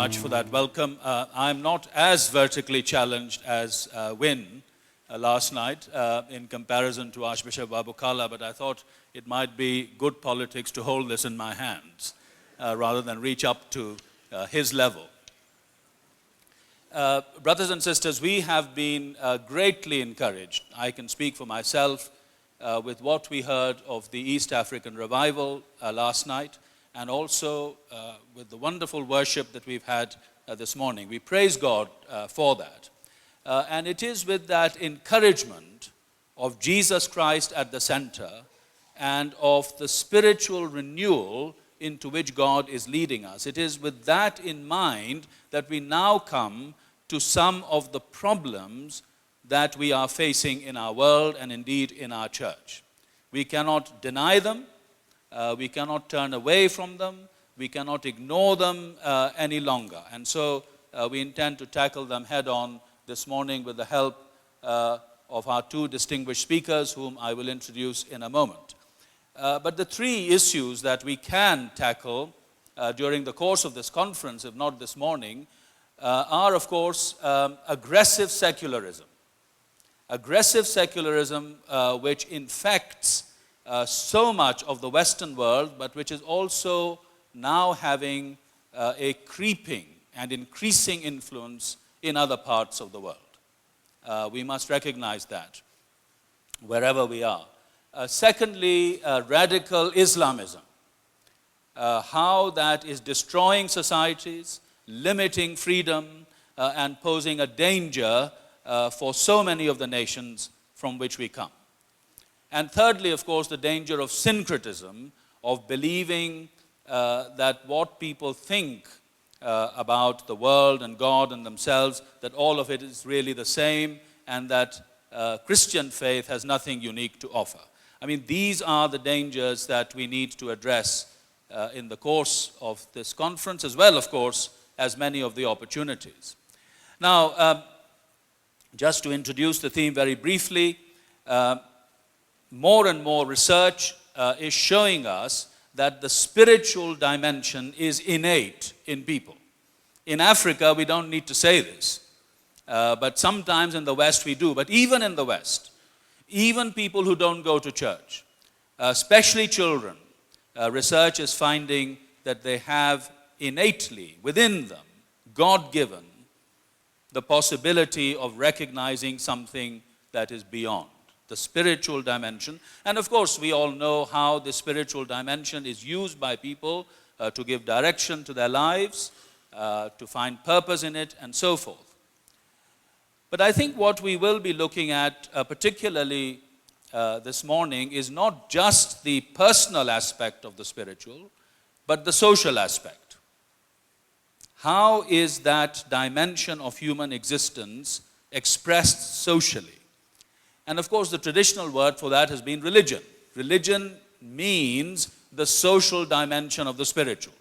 much for that welcome. I'm not as vertically challenged as Win last night in comparison to Archbishop Babukala, but I thought it might be good politics to hold this in my hands rather than reach up to his level. Brothers and sisters, we have been greatly encouraged. I can speak for myself with what we heard of the East African revival last night, and also with the wonderful worship that we've had this morning. We praise God for that. And it is with that encouragement of Jesus Christ at the center and of the spiritual renewal into which God is leading us. It is with that in mind that we now come to some of the problems that we are facing in our world and indeed in our church. We cannot deny them. We cannot turn away from them. We cannot ignore them any longer. And so we intend to tackle them head on this morning with the help of our two distinguished speakers, whom I will introduce in a moment. But the three issues that we can tackle during the course of this conference, if not this morning, are, of course, aggressive secularism. Aggressive secularism which infects so much of the Western world, but which is also now having a creeping and increasing influence in other parts of the world. We must recognize that wherever we are. Secondly, radical Islamism. How that is destroying societies, limiting freedom, and posing a danger for so many of the nations from which we come. And thirdly, of course, the danger of syncretism, of believing that what people think about the world and God and themselves, that all of it is really the same, and that Christian faith has nothing unique to offer. I mean, these are the dangers that we need to address in the course of this conference, as well, of course, as many of the opportunities. Now, just to introduce the theme very briefly, more and more research is showing us that the spiritual dimension is innate in people. In Africa, we don't need to say this, but sometimes in the West we do. But even in the West, even people who don't go to church, especially children, research is finding that they have innately within them, God-given, the possibility of recognizing something that is beyond, the spiritual dimension. And of course, we all know how the spiritual dimension is used by people to give direction to their lives, to find purpose in it, and so forth. But I think what we will be looking at, particularly this morning, is not just the personal aspect of the spiritual, but the social aspect. How is that dimension of human existence expressed socially? And of course, the traditional word for that has been religion. Religion means the social dimension of the spiritual.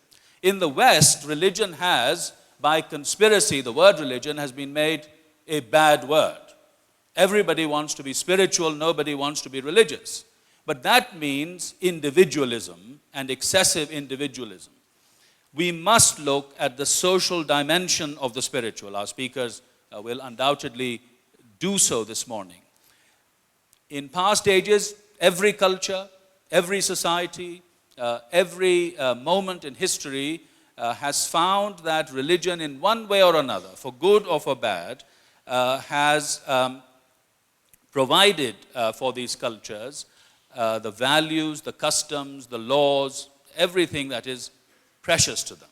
In the West, religion has, by conspiracy, the word religion has been made a bad word. Everybody wants to be spiritual, nobody wants to be religious. But that means individualism and excessive individualism. We must look at the social dimension of the spiritual. Our speakers will undoubtedly do so this morning. In past ages, every culture, every society, every moment in history has found that religion in one way or another, for good or for bad, has provided for these cultures the values, the customs, the laws, everything that is precious to them.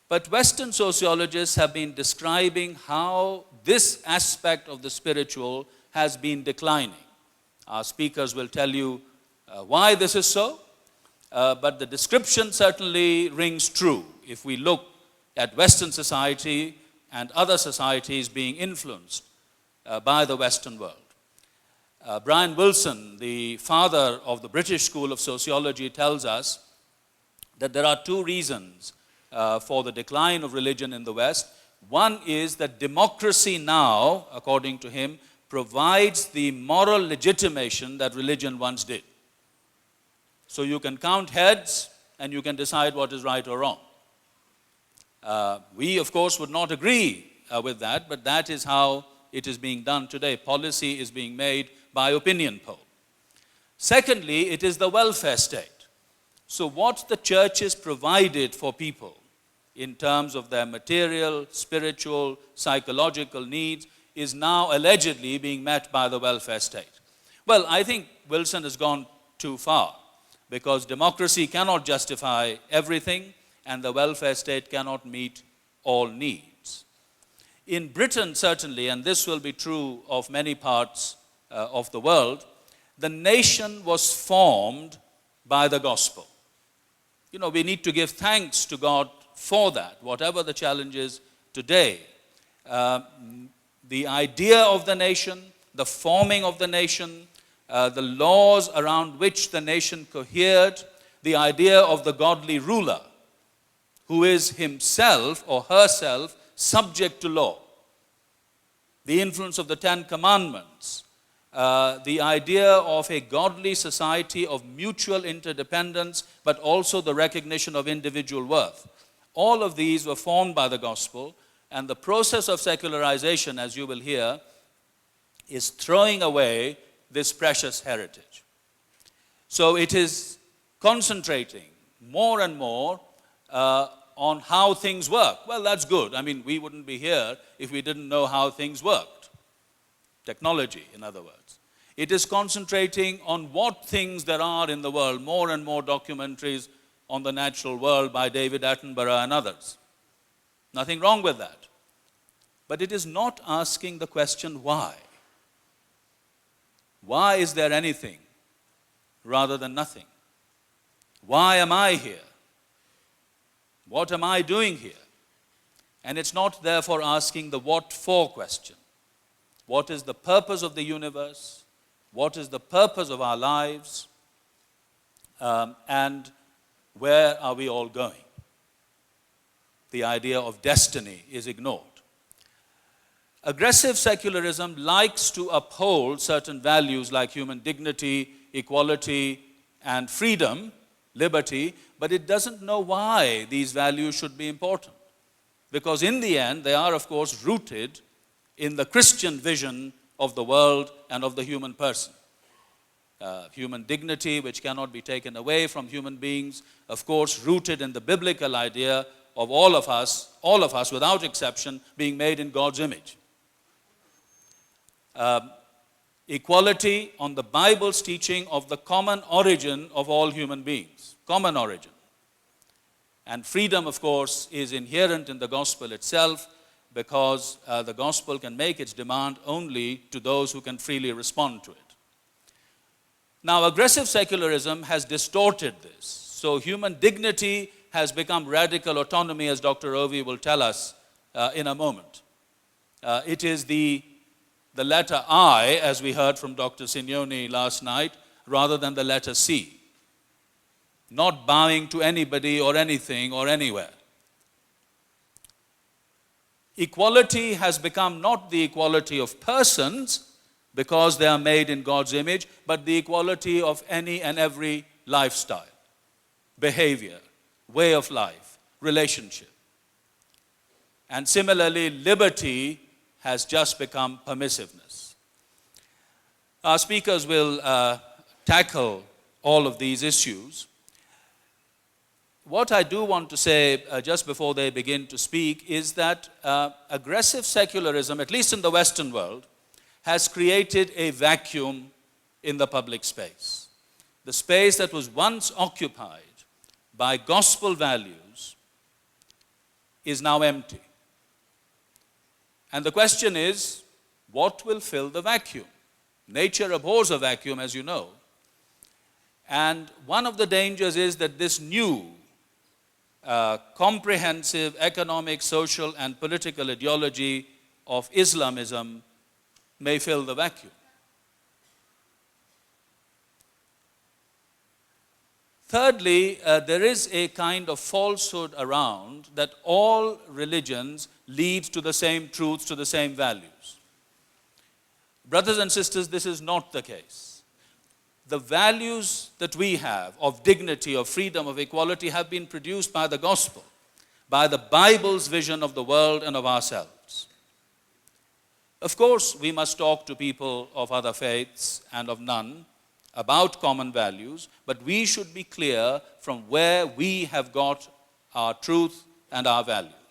But Western sociologists have been describing how this aspect of the spiritual has been declining. Our speakers will tell you why this is so, but the description certainly rings true if we look at Western society and other societies being influenced by the Western world. Brian Wilson, the father of the British School of Sociology, tells us that there are two reasons for the decline of religion in the West. One is that democracy now, according to him, provides the moral legitimation that religion once did. So you can count heads and you can decide what is right or wrong. We, of course, would not agree with that, but that is how it is being done today. Policy is being made by opinion poll. Secondly, it is the welfare state. So what the churches provided for people in terms of their material, spiritual, psychological needs is now allegedly being met by the welfare state. Well, I think Wilson has gone too far, because democracy cannot justify everything and the welfare state cannot meet all needs. In Britain, certainly, and this will be true of many parts of the world, the nation was formed by the gospel. You know, we need to give thanks to God for that, whatever the challenges today. The idea of the nation, the forming of the nation, the laws around which the nation cohered, the idea of the godly ruler who is himself or herself subject to law, the influence of the Ten Commandments, the idea of a godly society of mutual interdependence, but also the recognition of individual worth. All of these were formed by the gospel, and the process of secularization, as you will hear, is throwing away this precious heritage. So it is concentrating more and more on how things work. Well, that's good. I mean, we wouldn't be here if we didn't know how things worked. Technology, in other words. It is concentrating on what things there are in the world, more and more documentaries on the natural world by David Attenborough and others. Nothing wrong with that. But it is not asking the question why. Why is there anything rather than nothing? Why am I here? What am I doing here? And it's not therefore asking the what for question. What is the purpose of the universe? What is the purpose of our lives? And where are we all going? The idea of destiny is ignored. Aggressive secularism likes to uphold certain values like human dignity, equality, and freedom, liberty, but it doesn't know why these values should be important. Because in the end, they are, of course, rooted in the Christian vision of the world and of the human person. Human dignity, which cannot be taken away from human beings, of course, rooted in the biblical idea of all of us without exception, being made in God's image. Equality on the Bible's teaching of the common origin of all human beings, common origin. And freedom, of course, is inherent in the gospel itself, because the gospel can make its demand only to those who can freely respond to it. Now, aggressive secularism has distorted this. So human dignity has become radical autonomy, as Dr. Ovi will tell us in a moment. It is the letter I, as we heard from Dr. Signoni last night, rather than the letter C. Not bowing to anybody or anything or anywhere. Equality has become not the equality of persons, because they are made in God's image, but the equality of any and every lifestyle, behavior, way of life, relationship. And similarly, liberty has just become permissiveness. Our speakers will tackle all of these issues. What I do want to say just before they begin to speak is that aggressive secularism, at least in the Western world, has created a vacuum in the public space. The space that was once occupied by gospel values is now empty. And the question is, what will fill the vacuum? Nature abhors a vacuum, as you know. And one of the dangers is that this new comprehensive economic, social, and political ideology of Islamism may fill the vacuum. Thirdly, there is a kind of falsehood around that all religions lead to the same truths, to the same values. Brothers and sisters, this is not the case. The values that we have of dignity, of freedom, of equality have been produced by the gospel. by the Bible's vision of the world and of ourselves. Of course, we must talk to people of other faiths and of none about common values, but we should be clear from where we have got our truth and our values.